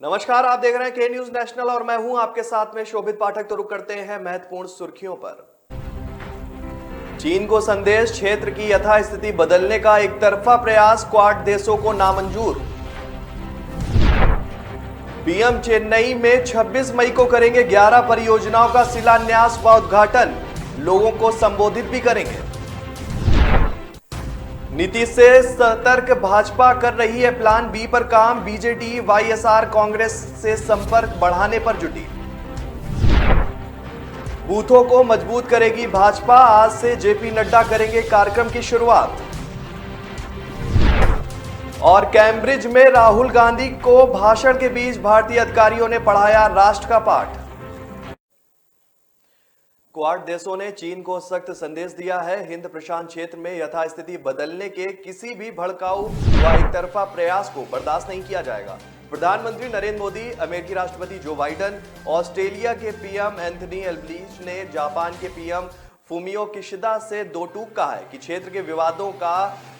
नमस्कार, आप देख रहे हैं के न्यूज नेशनल और मैं हूं आपके साथ में शोभित पाठक। तो रुक करते हैं महत्वपूर्ण सुर्खियों पर। चीन को संदेश, क्षेत्र की यथास्थिति बदलने का एक तरफा प्रयास क्वाड देशों को नामंजूर। पीएम चेन्नई में 26 मई को करेंगे 11 परियोजनाओं का शिलान्यास व उद्घाटन, लोगों को संबोधित भी करेंगे। नीतीश से सतर्क, भाजपा कर रही है प्लान बी पर काम, बीजेडी वाईएसआर कांग्रेस से संपर्क बढ़ाने पर जुटी। बूथों को मजबूत करेगी भाजपा, आज से जेपी नड्डा करेंगे कार्यक्रम की शुरुआत। और कैम्ब्रिज में राहुल गांधी को भाषण के बीच भारतीय अधिकारियों ने पढ़ाया राष्ट्र का पाठ। क्वाड देशों ने चीन को सख्त संदेश दिया है, हिंद प्रशांत क्षेत्र में यथास्थिति बदलने के किसी भी भड़काऊ व एकतरफा प्रयास को बर्दाश्त नहीं किया जाएगा। प्रधानमंत्री नरेंद्र मोदी, अमेरिकी राष्ट्रपति जो बाइडेन, ऑस्ट्रेलिया के पीएम एंथनी एल्बनीज ने जापान के पीएम फूमियो किशिदा से दो टूक कहा है कि क्षेत्र के विवादों का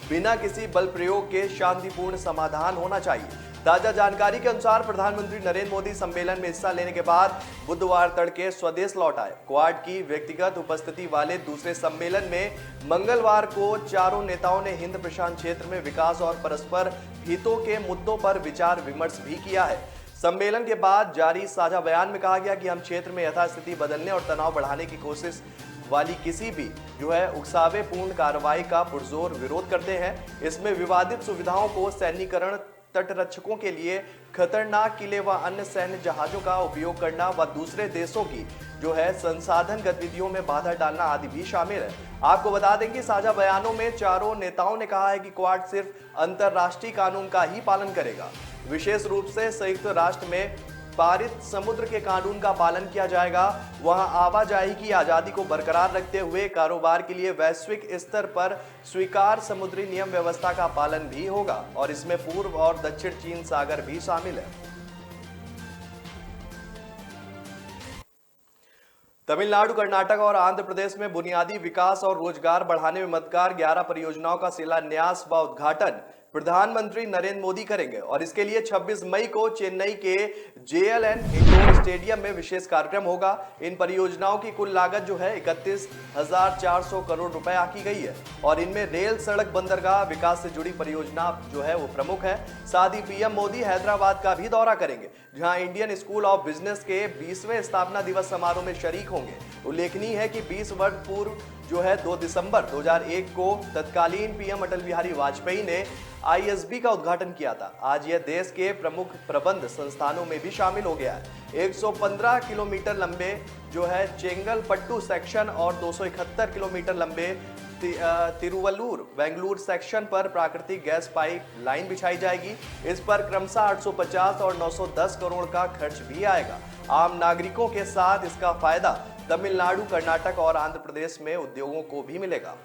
बिना किसी बल प्रयोग के शांतिपूर्ण समाधान होना चाहिए। ताजा जानकारी के अनुसार प्रधानमंत्री नरेंद्र मोदी सम्मेलन में हिस्सा लेने के बाद बुधवार तड़के स्वदेश लौट आए। क्वाड की व्यक्तिगत उपस्थिति वाले दूसरे सम्मेलन में मंगलवार को चारों नेताओं ने हिंद प्रशांत क्षेत्र में विकास और परस्पर हितों के मुद्दों पर विचार विमर्श भी किया है। सम्मेलन के बाद जारी साझा बयान में कहा गया कि हम क्षेत्र में यथास्थिति बदलने और तनाव बढ़ाने की कोशिश वाली किसी भी उकसावेपूर्ण कार्रवाई का पुरजोर विरोध करते हैं। इसमें विवादित सुविधाओं को सैन्यीकरण, तटरक्षकों के लिए खतरनाक किले व अन्य सैन्य जहाजों का उपयोग करना व दूसरे देशों की संसाधन गतिविधियों में बाधा डालना आदि भी शामिल है। आपको बता दें कि साझा बयानों में चारों नेताओं ने कहा है कि क्वाड सिर्फ अंतरराष्ट्रीय कानून का ही पालन करेगा, विशेष रूप से संयुक्त राष्ट्र में पारित समुद्र के कानून का पालन किया जाएगा। वहां आवाजाही की आजादी को बरकरार रखते हुए कारोबार के लिए वैश्विक स्तर पर स्वीकार समुद्री नियम व्यवस्था का पालन भी होगा और इसमें पूर्व और दक्षिण चीन सागर भी शामिल है। तमिलनाडु, कर्नाटक और आंध्र प्रदेश में बुनियादी विकास और रोजगार बढ़ाने में मददगार 11 परियोजनाओं का शिलान्यास व उद्घाटन प्रधानमंत्री नरेंद्र मोदी करेंगे और इसके लिए 26 मई को चेन्नई के जेएलएन इंडोर स्टेडियम में विशेष कार्यक्रम होगा। इन परियोजनाओं की कुल लागत 31,400 करोड़ रुपए आकी गई है और इनमें रेल, सड़क, बंदरगाह विकास से जुड़ी परियोजना वो प्रमुख है। साथ ही पीएम मोदी हैदराबाद का भी दौरा करेंगे, जहां इंडियन स्कूल ऑफ बिजनेस के 20वें स्थापना दिवस समारोह में शरीक होंगे। उल्लेखनीय है कि 20 वर्ष पूर्व 2 दिसंबर 2001 को तत्कालीन पीएम अटल बिहारी वाजपेयी ने आईएसबी का उद्घाटन किया था। आज यह देश के प्रमुख प्रबंध संस्थानों में भी शामिल हो गया है। 115 किलोमीटर लंबे चेंगलपट्टू सेक्शन और 271 किलोमीटर लंबे तिरुवल्लूर बेंगलुरु सेक्शन पर प्राकृतिक गैस पाइप लाइन बिछाई जाएगी। इस पर क्रमशः 850 और 910 करोड़ का खर्च भी आएगा। आम नागरिकों के साथ इसका फायदा तमिलनाडु, कर्नाटक और आंध्र प्रदेश में उद्योगों को भी मिलेगा।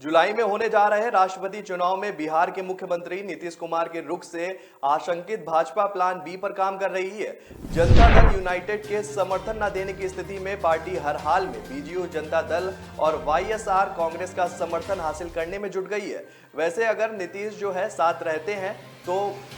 जुलाई में होने जा रहे राष्ट्रपति चुनाव में बिहार के मुख्यमंत्री नीतीश कुमार के रुख से आशंकित भाजपा प्लान बी पर काम कर रही है। जनता दल यूनाइटेड के समर्थन न देने की स्थिति में पार्टी हर हाल में बीजेयू, जनता दल और वाईएसआर कांग्रेस का समर्थन हासिल करने में जुट गई है। वैसे अगर नीतीश साथ रहते हैं तो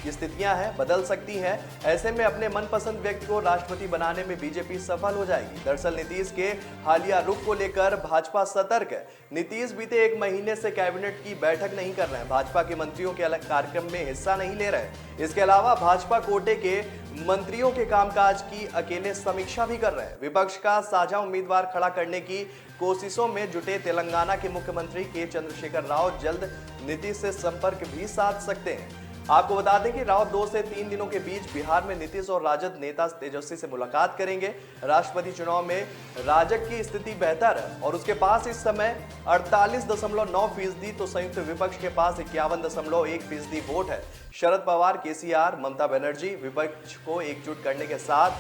स्थितियां बदल सकती हैं। ऐसे में अपने मनपसंद व्यक्ति को राष्ट्रपति बनाने में बीजेपी सफल हो जाएगी। दरअसल नीतीश के हालिया रुख को लेकर भाजपा सतर्क है। नीतीश बीते 1 महीने से कैबिनेट की बैठक नहीं कर रहे हैं, भाजपा के मंत्रियों के अलग कार्यक्रम में हिस्सा नहीं ले रहे हैं। इसके अलावा भाजपा कोटे के मंत्रियों के कामकाज की अकेले समीक्षा भी कर रहे हैं। विपक्ष का साझा उम्मीदवार खड़ा करने की कोशिशों में जुटे तेलंगाना के मुख्यमंत्री के चंद्रशेखर राव जल्द नीतीश से संपर्क भी साध सकते हैं। आपको बता दें कि राव 2 से 3 दिनों के बीच बिहार में नीतीश और राजद नेता तेजस्वी से मुलाकात करेंगे। राष्ट्रपति चुनाव में राजग की स्थिति बेहतर है और उसके पास इस समय 48.9% तो संयुक्त विपक्ष के पास 51.1% वोट है। शरद पवार, केसीआर, ममता बनर्जी विपक्ष को एकजुट करने के साथ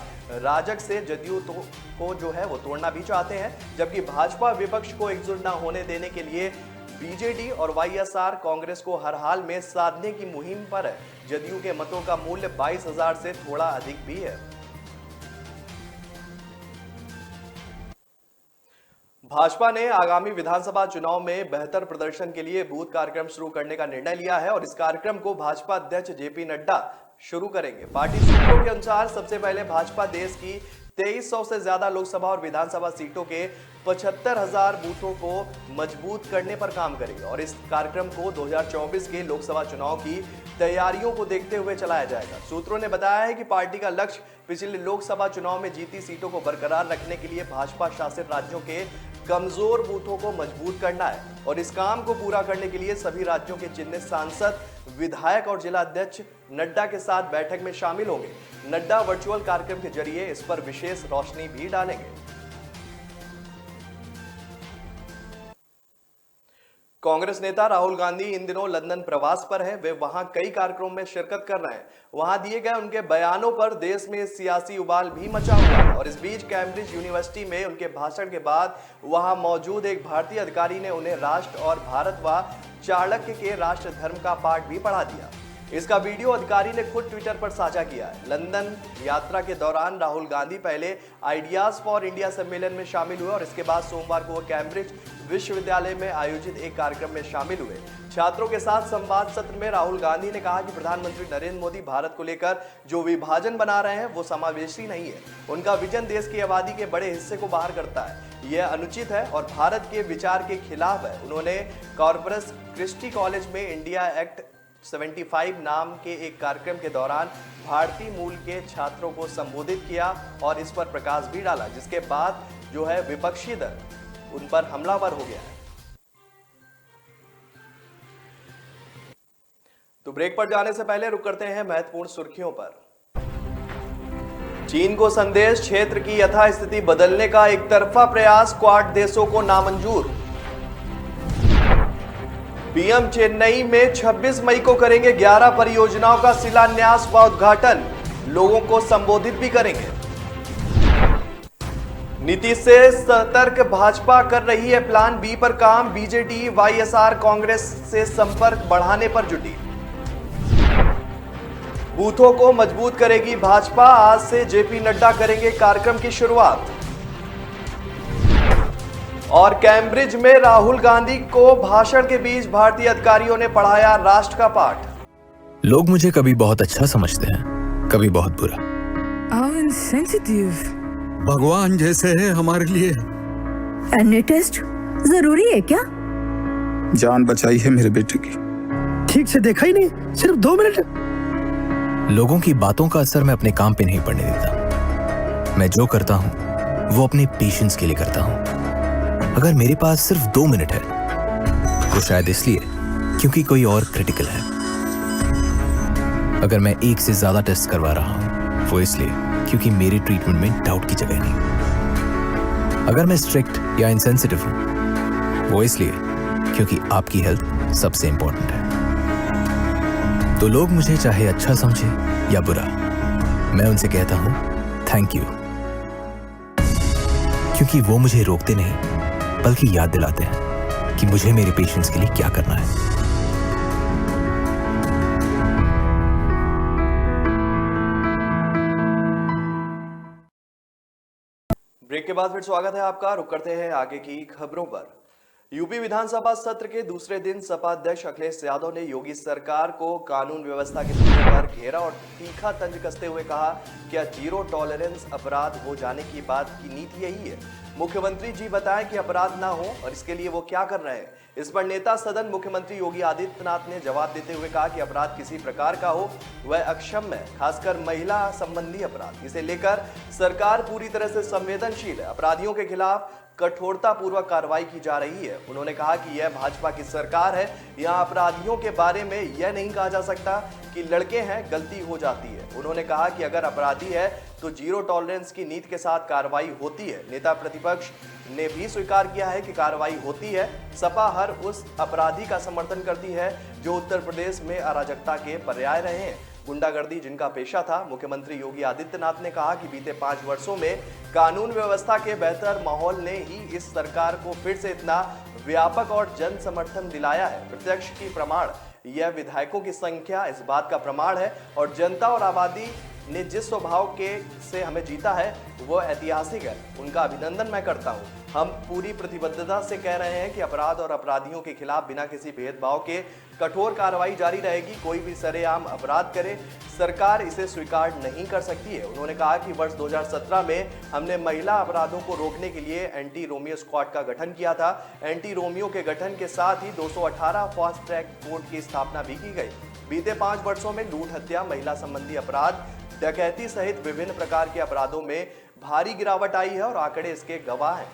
राजग से जदयू को वो तोड़ना भी चाहते हैं, जबकि भाजपा विपक्ष को एकजुट न होने देने के लिए बीजेडी और वाईएसआर कांग्रेस को हर हाल में साधने की मुहिम पर है। जदयू के मतों का मूल्य 22,000 से थोड़ा अधिक भी है। भाजपा ने आगामी विधानसभा चुनाव में बेहतर प्रदर्शन के लिए बूथ कार्यक्रम शुरू करने का निर्णय लिया है और इस कार्यक्रम को भाजपा अध्यक्ष जेपी नड्डा शुरू करेंगे। पार्टी सूत्रों के अनुसार सबसे पहले भाजपा देश की 2300 से ज्यादा लोकसभा और विधानसभा सीटों के 75,000 बूथों को मजबूत करने पर काम करेगी और इस कार्यक्रम को 2024 के लोकसभा चुनाव की तैयारियों को देखते हुए चलाया जाएगा। सूत्रों ने बताया है कि पार्टी का लक्ष्य पिछले लोकसभा चुनाव में जीती सीटों को बरकरार रखने के लिए भाजपा शासित राज्यों के कमजोर बूथों को मजबूत करना है और इस काम को पूरा करने के लिए सभी राज्यों के चिन्हित सांसद, विधायक और जिला अध्यक्ष नड्डा के साथ बैठक में शामिल होंगे। नड्डा वर्चुअल कार्यक्रम के जरिए इस पर विशेष रोशनी भी डालेंगे। कांग्रेस नेता राहुल गांधी इन दिनों लंदन प्रवास पर हैं। वे वहां कई कार्यक्रमों में शिरकत कर रहे हैं। वहां दिए गए उनके बयानों पर देश में सियासी उबाल भी मचा हुआ है और इस बीच कैम्ब्रिज यूनिवर्सिटी में उनके भाषण के बाद वहां मौजूद एक भारतीय अधिकारी ने उन्हें राष्ट्र और भारत व चाणक्य के राष्ट्र धर्म का पाठ भी पढ़ा दिया। इसका वीडियो अधिकारी ने खुद ट्विटर पर साझा किया है। लंदन यात्रा के दौरान राहुल गांधी पहले आइडियाज फॉर इंडिया सम्मेलन में शामिल हुए और इसके बाद सोमवार को वो कैम्ब्रिज विश्वविद्यालय में आयोजित एक कार्यक्रम में शामिल हुए। छात्रों के साथ संवाद सत्र में राहुल गांधी ने कहा कि प्रधानमंत्री नरेंद्र मोदी भारत को लेकर जो विभाजन बना रहे हैं वो समावेशी नहीं है। उनका विजन देश की आबादी के बड़े हिस्से को बाहर करता है। यह अनुचित है और भारत के विचार के खिलाफ है। उन्होंने कॉर्पस क्रिस्टी कॉलेज में इंडिया एक्ट 75 नाम के एक कार्यक्रम के दौरान भारतीय मूल के छात्रों को संबोधित किया और इस पर प्रकाश भी डाला, जिसके बाद जो है विपक्षी दल उन पर हमलावर हो गया है। तो ब्रेक पर जाने से पहले रुक करते हैं महत्वपूर्ण सुर्खियों पर। चीन को संदेश, क्षेत्र की यथास्थिति बदलने का एक तरफा प्रयास क्वाड देशों को नामंजूर। पीएम चेन्नई में 26 मई को करेंगे 11 परियोजनाओं का शिलान्यास व उद्घाटन, लोगों को संबोधित भी करेंगे। नीतीश से सतर्क, भाजपा कर रही है प्लान बी पर काम, बीजेडी वाईएसआर कांग्रेस से संपर्क बढ़ाने पर जुटी। बूथों को मजबूत करेगी भाजपा, आज से जेपी नड्डा करेंगे कार्यक्रम की शुरुआत। और कैम्ब्रिज में राहुल गांधी को भाषण के बीच भारतीय अधिकारियों ने पढ़ाया राष्ट्र का पाठ। लोग मुझे कभी बहुत अच्छा समझते हैं, कभी बहुत बुरा। भगवान जैसे है हमारे लिए। एनी टेस्ट जरूरी है क्या? जान बचाई है मेरे बेटे की। ठीक से देखा ही नहीं, सिर्फ 2 मिनट। लोगों की बातों का असर मैं अपने काम पे नहीं पड़ने देता। मैं जो करता हूं वो अपने पेशेंस के लिए करता हूं। अगर मेरे पास सिर्फ 2 मिनट है तो शायद इसलिए क्योंकि कोई और क्रिटिकल है। अगर मैं 1 से ज्यादा टेस्ट करवा रहा हूं वो इसलिए क्योंकि मेरे ट्रीटमेंट में डाउट की जगह नहीं। अगर मैं स्ट्रिक्ट या इनसेंसिटिव हूं वो इसलिए क्योंकि आपकी हेल्थ सबसे इंपॉर्टेंट है। तो लोग मुझे चाहे अच्छा समझे या बुरा, मैं उनसे कहता हूं थैंक यू, क्योंकि वो मुझे रोकते नहीं बल्कि याद दिलाते हैं कि मुझे मेरे पेशेंट्स के लिए क्या करना है। ब्रेक के बाद फिर स्वागत है आपका। रुक करते हैं आगे की खबरों पर। यूपी विधानसभा सत्र के दूसरे दिन सपा अध्यक्ष अखिलेश यादव ने योगी सरकार को कानून व्यवस्था के मुद्दे पर घेरा और तीखा तंज कसते हुए कहा, क्या जीरो टॉलरेंस अपराध हो जाने की बात की नीति यही है? मुख्यमंत्री जी बताएं कि अपराध ना हो और इसके लिए वो क्या कर रहे हैं। इस पर नेता सदन मुख्यमंत्री योगी आदित्यनाथ ने जवाब देते हुए कहा कि अपराध किसी प्रकार का हो वह अक्षम्य है, खासकर महिला संबंधी अपराध। इसे लेकर सरकार पूरी तरह से संवेदनशील है। अपराधियों के खिलाफ कठोरता पूर्वक कार्रवाई की जा रही है। उन्होंने कहा कि यह भाजपा की सरकार है, यहाँ अपराधियों के बारे में यह नहीं कहा जा सकता कि लड़के हैं गलती हो जाती है। उन्होंने कहा कि अगर अपराधी है तो जीरो टॉलरेंस की नीति के साथ कार्रवाई होती है। नेता प्रतिपक्ष ने भी स्वीकार किया है कि कार्रवाई होती है। सपा हर उस अपराधी का समर्थन करती है जो उत्तर प्रदेश में अराजकता के पर्याय रहे हैं, गुंडागर्दी जिनका पेशा था। मुख्यमंत्री योगी आदित्यनाथ ने कहा कि बीते 5 वर्षों में कानून व्यवस्था के बेहतर माहौल ने ही इस सरकार को फिर से इतना व्यापक और जन समर्थन दिलाया है। प्रत्यक्ष की प्रमाण यह विधायकों की संख्या इस बात का प्रमाण है और जनता और आबादी ने जिस स्वभाव के से हमें जीता है वो ऐतिहासिक है। उनका अभिनंदन मैं करता हूं। हम पूरी प्रतिबद्धता से कह रहे हैं कि अपराध और अपराधियों के खिलाफ बिना किसी भेदभाव के कठोर कार्रवाई जारी रहेगी। कोई भी सरेआम अपराध करे, सरकार इसे स्वीकार नहीं कर सकती है। उन्होंने कहा कि वर्ष 2017 में हमने महिला अपराधों को रोकने के लिए एंटी रोमियो स्क्वाड का गठन किया था। एंटी रोमियो के गठन के साथ ही 218 फास्ट ट्रैक कोर्ट की स्थापना भी की गई। बीते 5 वर्षों में लूट, हत्या, महिला संबंधी अपराध, डकैती सहित विभिन्न प्रकार के अपराधों में भारी गिरावट आई है और आंकड़े इसके गवाह हैं।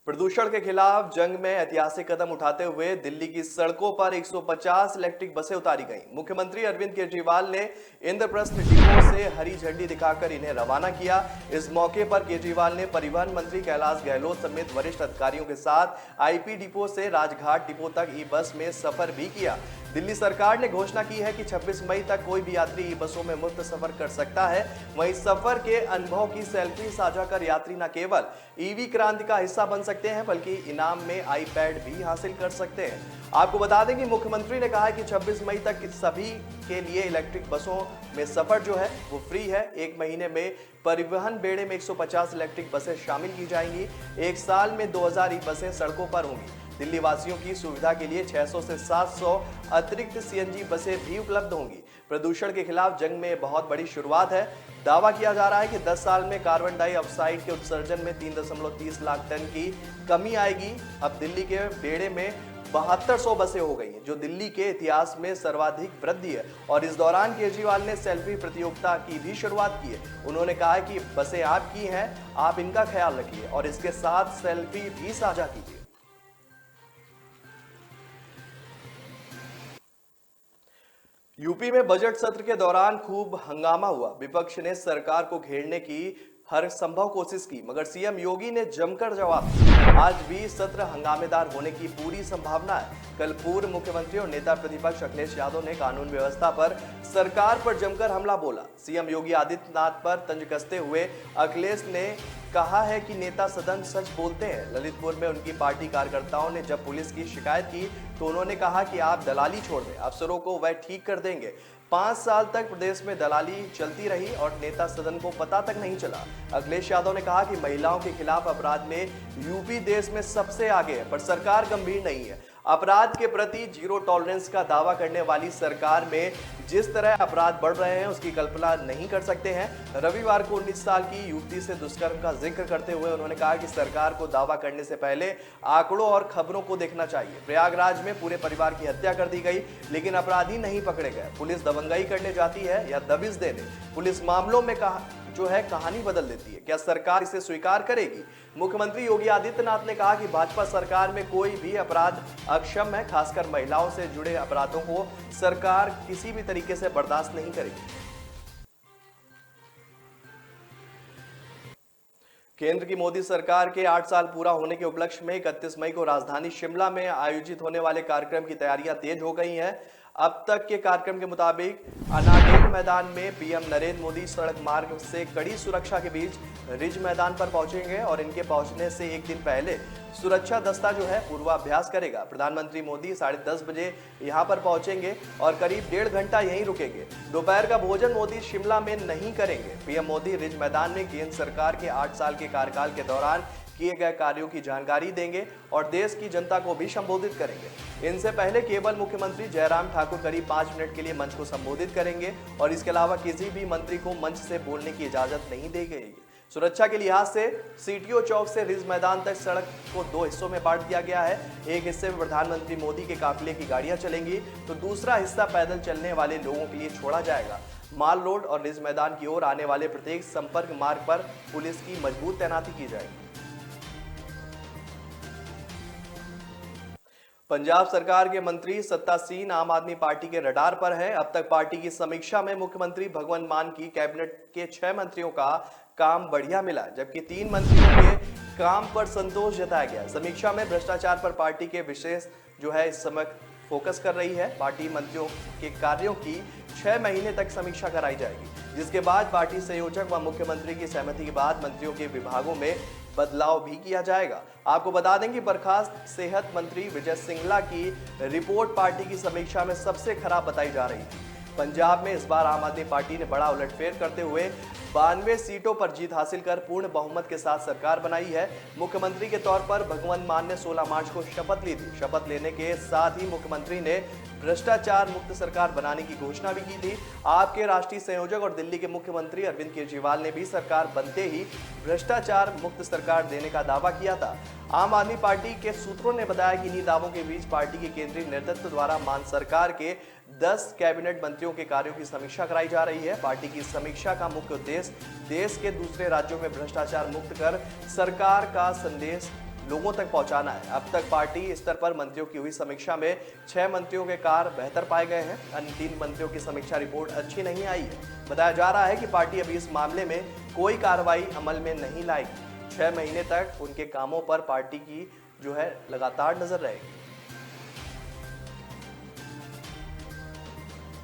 प्रदूषण के खिलाफ जंग में ऐतिहासिक कदम उठाते हुए दिल्ली की सड़कों पर 150 इलेक्ट्रिक बसें उतारी गईं। मुख्यमंत्री अरविंद केजरीवाल ने इंद्रप्रस्थ डिपो से हरी झंडी दिखाकर इन्हें रवाना किया। इस मौके पर केजरीवाल ने परिवहन मंत्री कैलाश गहलोत समेत वरिष्ठ अधिकारियों के साथ आईपी डिपो से राजघाट डिपो तक ई बस में सफर भी किया। दिल्ली सरकार ने घोषणा की है कि 26 मई तक कोई भी यात्री ई बसों में मुफ्त सफर कर सकता है। वहीं सफर के अनुभव की सेल्फी साझा कर यात्री न केवल ईवी क्रांति का हिस्सा बन सकते हैं बल्कि इनाम में आईपैड भी हासिल कर सकते हैं। आपको बता दें कि मुख्यमंत्री ने कहा है कि 26 मई तक सभी के लिए इलेक्ट्रिक बसों में सफर जो है वो फ्री है। 1 महीने में परिवहन बेड़े में 150 इलेक्ट्रिक बसें शामिल की जाएंगी। 1 साल में 2000 ई बसें सड़कों पर होंगी। दिल्ली वासियों की सुविधा के लिए 600 से 700 अतिरिक्त सीएनजी बसें भी उपलब्ध होंगी। प्रदूषण के खिलाफ जंग में बहुत बड़ी शुरुआत है। दावा किया जा रहा है कि 10 साल में कार्बन डाइऑक्साइड के उत्सर्जन में 3.30 लाख टन की कमी आएगी। अब दिल्ली के बेड़े में 7200 बसें हो गई हैं, जो दिल्ली के इतिहास में सर्वाधिक वृद्धि है। और इस दौरान केजरीवाल ने सेल्फी प्रतियोगिता की भी शुरुआत की है। उन्होंने कहा है कि बसें आपकी हैं, आप इनका ख्याल रखिए और इसके साथ सेल्फी भी साझा कीजिए। यूपी में बजट सत्र के दौरान खूब हंगामा हुआ। विपक्ष ने सरकार को घेरने की हर संभव कोशिश की, मगर सीएम योगी ने जमकर जवाब दिया। आज भी सत्र हंगामेदार होने की पूरी संभावना है। कल पूर्व मुख्यमंत्री और नेता प्रतिपक्ष अखिलेश यादव ने कानून व्यवस्था पर सरकार पर जमकर हमला बोला। सीएम योगी आदित्यनाथ पर तंज कसते हुए अखिलेश ने कहा है कि नेता सदन सच बोलते हैं। ललितपुर में उनकी पार्टी कार्यकर्ताओं ने जब पुलिस की शिकायत की तो उन्होंने कहा कि आप दलाली छोड़ दें, अफसरों को वह ठीक कर देंगे। 5 साल तक प्रदेश में दलाली चलती रही और नेता सदन को पता तक नहीं चला। अखिलेश यादव ने कहा कि महिलाओं के खिलाफ अपराध में यूपी देश में सबसे आगे है, पर सरकार गंभीर नहीं है। अपराध के प्रति जीरो टॉलरेंस का दावा करने वाली सरकार में जिस तरह अपराध बढ़ रहे हैं उसकी कल्पना नहीं कर सकते हैं। रविवार को 19 साल की युवती से दुष्कर्म का जिक्र करते हुए उन्होंने कहा कि सरकार को दावा करने से पहले आंकड़ों और खबरों को देखना चाहिए। प्रयागराज में पूरे परिवार की हत्या कर दी गई, लेकिन अपराधी नहीं पकड़े गए। पुलिस दबंगई करने जाती है या दबिश देने। पुलिस मामलों में कहानी बदल देती है। क्या सरकार इसे स्वीकार करेगी? मुख्यमंत्री योगी आदित्यनाथ ने कहा कि भाजपा सरकार में कोई भी अपराध अक्षम है, खासकर महिलाओं से जुड़े अपराधों को सरकार किसी भी तरीके से बर्दाश्त नहीं करेगी। केंद्र की मोदी सरकार के 8 साल पूरा होने के उपलक्ष्य में 31 मई को राजधानी शिमला में आयोजित होने वाले कार्यक्रम की तैयारियां तेज हो गई हैं। अब तक के कार्यक्रम के मुताबिक अनाडेल मैदान में पीएम नरेंद्र मोदी सड़क मार्ग से कड़ी सुरक्षा के बीच रिज मैदान पर पहुंचेंगे और इनके पहुंचने से एक दिन पहले सुरक्षा दस्ता जो है पूर्वाभ्यास करेगा। प्रधानमंत्री मोदी 10:30 बजे यहां पर पहुंचेंगे और करीब 1.5 घंटा यहीं रुकेंगे। दोपहर का भोजन मोदी शिमला में नहीं करेंगे। पीएम मोदी रिज मैदान में केंद्र सरकार के 8 साल के कार्यकाल के दौरान किए गए कार्यों की जानकारी देंगे और देश की जनता को भी संबोधित करेंगे। इनसे पहले केवल मुख्यमंत्री जयराम ठाकुर करीब 5 मिनट के लिए मंच को संबोधित करेंगे और इसके अलावा किसी भी मंत्री को मंच से बोलने की इजाजत नहीं दी गई। सुरक्षा के लिहाज से सीटीओ चौक से रिज मैदान तक सड़क को 2 हिस्सों में बांट दिया गया है। एक हिस्से में प्रधानमंत्री मोदी के काफिले की गाड़ियां चलेंगी तो दूसरा हिस्सा पैदल चलने वाले लोगों के लिए छोड़ा जाएगा। माल रोड और रिज मैदान की ओर आने वाले प्रत्येक संपर्क मार्ग पर पुलिस की मजबूत तैनाती की जाएगी। पंजाब सरकार के मंत्री सत्तासीन आम आदमी पार्टी के रडार पर है। अब तक पार्टी की समीक्षा में मुख्यमंत्री भगवंत मान की कैबिनेट के 6 मंत्रियों का काम बढ़िया मिला, जबकि 3 मंत्रियों के काम पर संतोष जताया गया। समीक्षा में भ्रष्टाचार पर पार्टी के विशेष जो है इस समय फोकस कर रही है। पार्टी मंत्रियों के कार्यों की 6 महीने तक समीक्षा कराई जाएगी, जिसके बाद पार्टी संयोजक व मुख्यमंत्री की सहमति के बाद मंत्रियों के विभागों में बदलाव भी किया जाएगा। आपको बता दें कि बर्खास्त सेहत मंत्री विजय सिंगला की रिपोर्ट पार्टी की समीक्षा में सबसे खराब बताई जा रही थी। पंजाब में इस बार आम आदमी पार्टी ने बड़ा उलटफेर करते हुए 92 सीटों पर जीत हासिल कर पूर्ण बहुमत के साथ सरकार बनाई है। मुख्यमंत्री के तौर पर भगवंत मान ने 16 मार्च को शपथ ली थी। शपथ लेने के साथ ही मुख्यमंत्री ने भ्रष्टाचार मुक्त सरकार बनाने की घोषणा भी की थी। आपके राष्ट्रीय संयोजक और दिल्ली के मुख्यमंत्री अरविंद केजरीवाल ने भी सरकार बनते ही भ्रष्टाचार मुक्त सरकार देने का दावा किया था। आम आदमी पार्टी के सूत्रों ने बताया कि इन्हीं दावों के बीच पार्टी के केंद्रीय नेतृत्व द्वारा मान सरकार के 10 कैबिनेट मंत्रियों के कार्यों की समीक्षा कराई जा रही है। पार्टी की समीक्षा का मुख्य उद्देश्य देश के दूसरे राज्यों में भ्रष्टाचार मुक्त कर सरकार का संदेश लोगों तक पहुंचाना है। अब तक पार्टी स्तर पर मंत्रियों की हुई समीक्षा में 6 मंत्रियों के कार्य बेहतर पाए गए हैं। अन्य 3 मंत्रियों की समीक्षा रिपोर्ट अच्छी नहीं आई है। बताया जा रहा है कि पार्टी अभी इस मामले में कोई कार्रवाई अमल में नहीं लाएगी। 6 महीने तक उनके कामों पर पार्टी की जो है लगातार नजर रहेगी।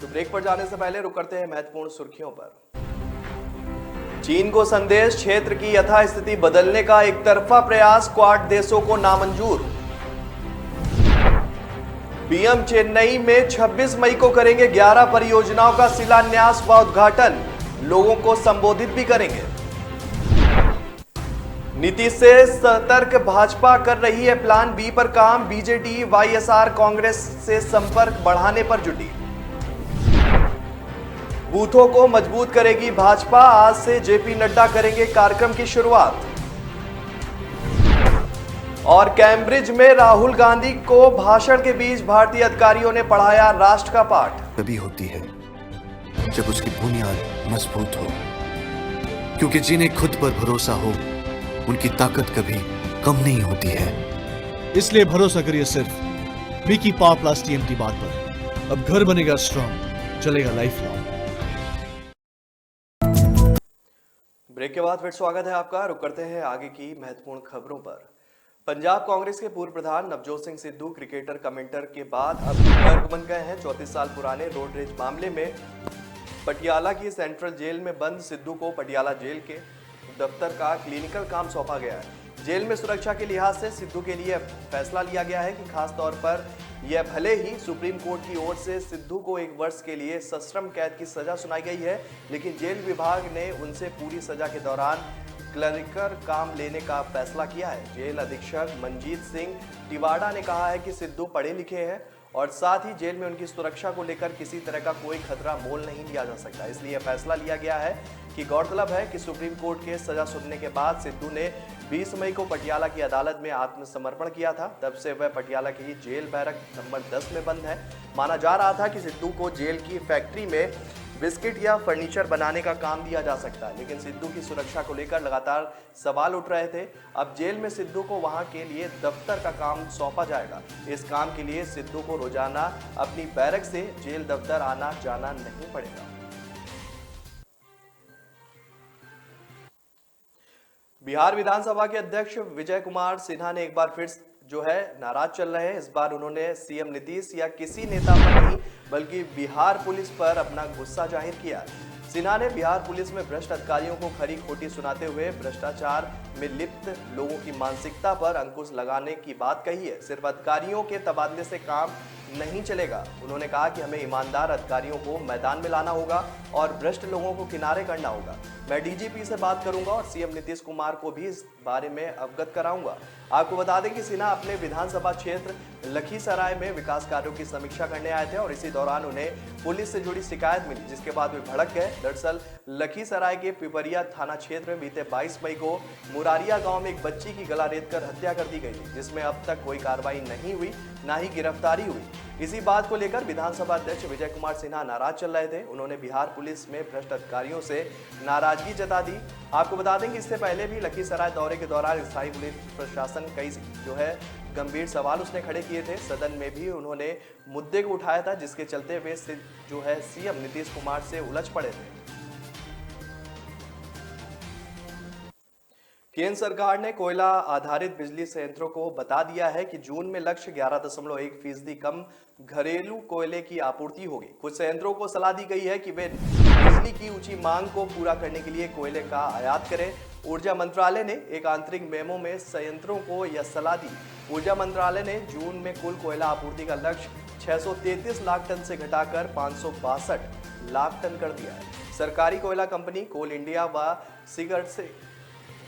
तो ब्रेक पर जाने से पहले रुक करते हैं महत्वपूर्ण सुर्खियों पर। चीन को संदेश, क्षेत्र की यथास्थिति बदलने का एक तरफा प्रयास क्वाड देशों को नामंजूर। पीएम चेन्नई में 26 मई को करेंगे 11 परियोजनाओं का शिलान्यास व उद्घाटन, लोगों को संबोधित भी करेंगे। नीतीश से सतर्क, भाजपा कर रही है प्लान बी पर काम। बीजेडी वाईएसआर कांग्रेस से संपर्क बढ़ाने पर जुटी। बूथों को मजबूत करेगी भाजपा, आज से जेपी नड्डा करेंगे कार्यक्रम की शुरुआत। और कैम्ब्रिज में राहुल गांधी को भाषण के बीच भारतीय अधिकारियों ने पढ़ाया राष्ट्र का पाठ। तभी होती है जब उसकी बुनियाद मजबूत हो, क्योंकि जिन्हें खुद पर भरोसा हो उनकी ताकत कभी कम नहीं होती है। इसलिए भरोसा करिए सिर्फ विकी पावर प्लस टीएमटी बात पर। अब घर बनेगा स्ट्रॉन्ग, चलेगा लाइफ लॉन्ग। ब्रेक के बाद फिर स्वागत है आपका। रुक करते हैं आगे की महत्वपूर्ण खबरों पर। पंजाब कांग्रेस के पूर्व प्रधान नवजोत सिंह सिद्धू क्रिकेटर कमेंटर के बाद अब गर्क बन गए हैं। 34 साल पुराने रोड रेज मामले में पटियाला की सेंट्रल जेल में बंद सिद्धू को पटियाला जेल के दफ्तर का क्लिनिकल काम सौंपा गया है। जेल में सुरक्षा के लिहाज से सिद्धू के लिए फैसला लिया गया है कि खास तौर पर यह भले ही सुप्रीम कोर्ट की ओर से सिद्धू को 1 वर्ष के लिए सश्रम कैद की सजा सुनाई गई है, लेकिन जेल विभाग ने उनसे पूरी सजा के दौरान क्लरिकल काम लेने का फैसला किया है। जेल अधीक्षक मनजीत सिंह टिवाड़ा ने कहा है कि सिद्धू पढ़े लिखे हैं और साथ ही जेल में उनकी सुरक्षा को लेकर किसी तरह का कोई खतरा मोल नहीं लिया जा सकता, इसलिए फैसला लिया गया है। कि गौरतलब है कि सुप्रीम कोर्ट के सजा सुनने के बाद सिद्धू ने 20 मई को पटियाला की अदालत में आत्मसमर्पण किया था। तब से वह पटियाला की जेल बैरक नंबर 10 में बंद है। माना जा रहा था कि सिद्धू को जेल की फैक्ट्री में बिस्किट या फर्नीचर बनाने का काम दिया जा सकता है, लेकिन सिद्धू की सुरक्षा को लेकर लगातार सवाल उठ रहे थे। अब जेल में सिद्धू को वहां के लिए दफ्तर का काम सौंपा जाएगा। इस काम के लिए सिद्धू को रोजाना अपनी बैरक से जेल दफ्तर आना जाना नहीं पड़ेगा। बिहार विधानसभा के अध्यक्ष विजय कुमार सिन्हा ने एक बार फिर जो है नाराज चल रहे हैं। इस बार उन्होंने सीएम नीतीश या किसी नेता पर नहीं बल्कि बिहार पुलिस पर अपना गुस्सा जाहिर किया। सिन्हा ने बिहार पुलिस में भ्रष्ट अधिकारियों को खरी खोटी सुनाते हुए भ्रष्टाचार में लिप्त लोगों की मानसिकता पर अंकुश लगाने की बात कही है। सिर्फ अधिकारियों के तबादले से काम नहीं चलेगा। उन्होंने कहा कि हमें ईमानदार अधिकारियों को मैदान में लाना होगा और भ्रष्ट लोगों को किनारे करना होगा। मैं डीजीपी से बात करूंगा और सीएम नीतीश कुमार को भी इस बारे में अवगत कराऊंगा। आपको बता दें कि सिन्हा अपने विधानसभा क्षेत्र लखीसराय में विकास कार्यों की समीक्षा करने आए थे और इसी दौरान उन्हें पुलिस से जुड़ी शिकायत मिली, जिसके बाद वे भड़क गए। दरअसल लखीसराय के पिपरिया थाना क्षेत्र में बीते 22 मई को मुरारिया गांव में एक बच्ची की गला रेतकर हत्या कर दी गई थी, जिसमें अब तक कोई कार्रवाई नहीं हुई, ना ही गिरफ्तारी हुई। इसी बात को लेकर विधानसभा अध्यक्ष विजय कुमार सिन्हा नाराज चल रहे थे। उन्होंने बिहार पुलिस में भ्रष्ट अधिकारियों से नाराजगी जता दी। आपको बता दें कि इससे पहले भी लखीसराय दौरे के दौरान स्थायी पुलिस प्रशासन कई जो है गंभीर सवाल उसने खड़े किए थे। सदन में भी उन्होंने मुद्दे को उठाया था, जिसके चलते वे जो है सीएम नीतीश कुमार से उलझ पड़े थे। केंद्र सरकार ने कोयला आधारित बिजली संयंत्रों को बता दिया है कि जून में लक्ष्य 11.1% कम घरेलू कोयले की आपूर्ति होगी। कुछ संयंत्रों को सलाह दी गई है कि वे बिजली की ऊंची मांग को पूरा करने के लिए कोयले का आयात करें। ऊर्जा मंत्रालय ने एक आंतरिक मेमो में संयंत्रों को यह सलाह दी। ऊर्जा मंत्रालय ने जून में कुल कोयला आपूर्ति का लक्ष्य 633 लाख टन से घटाकर 562 लाख टन कर दिया है। सरकारी कोयला कंपनी कोल इंडिया व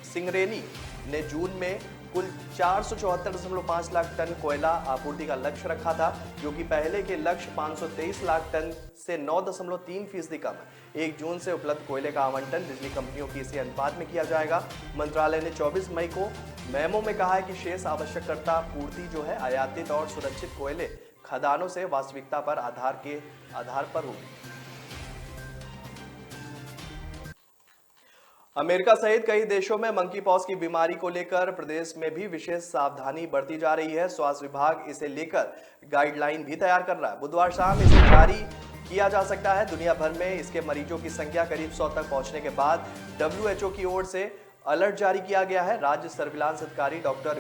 सिंगरेनी ने जून में कुल 474.5 लाख टन कोयला आपूर्ति का लक्ष्य रखा था, जो कि पहले के लक्ष्य 523 लाख टन से 9.3% कम है। 1 जून से उपलब्ध कोयले का आवंटन बिजली कंपनियों की इसी अनुपात में किया जाएगा। मंत्रालय ने 24 मई को मेमो में कहा है कि शेष आवश्यकता पूर्ति जो है आयातित और सुरक्षित कोयले खदानों से वास्तविकता पर आधार पर होगी। अमेरिका सहित कई देशों में मंकी पॉक्स की बीमारी को लेकर प्रदेश में भी विशेष सावधानी बरती जा रही है। स्वास्थ्य विभाग इसे लेकर गाइडलाइन भी तैयार कर रहा है। बुधवार शाम इसे जारी किया जा सकता है। दुनिया भर में इसके मरीजों की संख्या करीब 100 तक पहुंचने के बाद WHO की ओर से अलर्ट जारी किया गया है। राज्य सर्विलांस अधिकारी डॉक्टर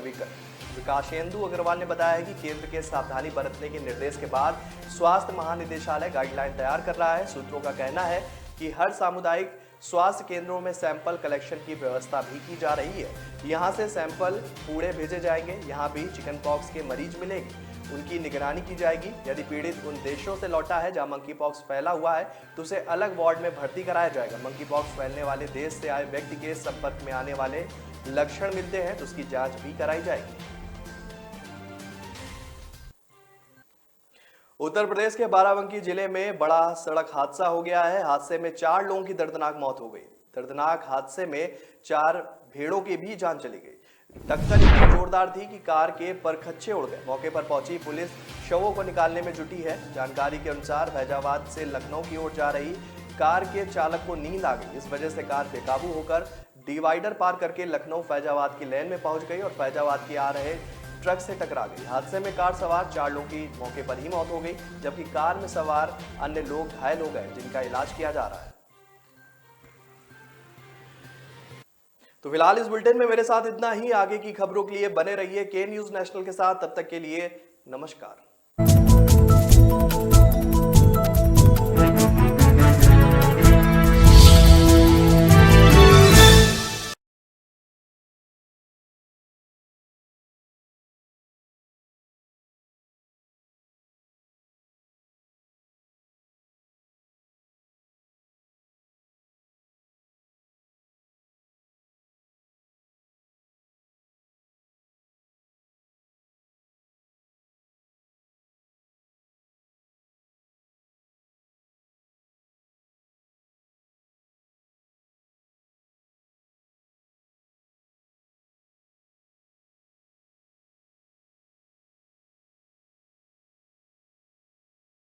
विकासेंदु अग्रवाल ने बताया है कि केंद्र के सावधानी बरतने के निर्देश के बाद स्वास्थ्य महानिदेशालय गाइडलाइन तैयार कर रहा है। सूत्रों का कहना है कि हर सामुदायिक स्वास्थ्य केंद्रों में सैंपल कलेक्शन की व्यवस्था भी की जा रही है। यहां से सैंपल पुणे भेजे जाएंगे। यहां भी चिकन पॉक्स के मरीज मिलेंगे, उनकी निगरानी की जाएगी। यदि पीड़ित उन देशों से लौटा है जहां मंकी पॉक्स फैला हुआ है तो उसे अलग वार्ड में भर्ती कराया जाएगा। मंकी पॉक्स फैलने वाले देश से आए व्यक्ति के संपर्क में आने वाले लक्षण मिलते हैं तो उसकी जांच भी कराई जाएगी। उत्तर प्रदेश के बाराबंकी जिले में बड़ा सड़क हादसा हो गया है। हादसे में 4 लोगों की दर्दनाक मौत हो गई। दर्दनाक हादसे में 4 भेड़ों की भी जान चली गई। टक्कर इतनी जोरदार थी कि कार के परखच्चे उड़ गए। मौके पर पहुंची पुलिस शवों को निकालने में जुटी है। जानकारी के अनुसार फैजाबाद से लखनऊ की ओर जा रही कार के चालक को नींद आ गई। इस वजह से कार बेकाबू होकर डिवाइडर पार करके लखनऊ फैजाबाद की लेन में पहुंच गई और फैजाबाद की आ रहे ट्रक से टकरा गई। हादसे में कार सवार 4 लोगों की मौके पर ही मौत हो गई, जबकि कार में सवार अन्य लोग घायल हो गए, जिनका इलाज किया जा रहा है। तो फिलहाल इस बुलेटिन में मेरे साथ इतना ही। आगे की खबरों के लिए बने रहिए के न्यूज नेशनल के साथ। तब तक के लिए नमस्कार।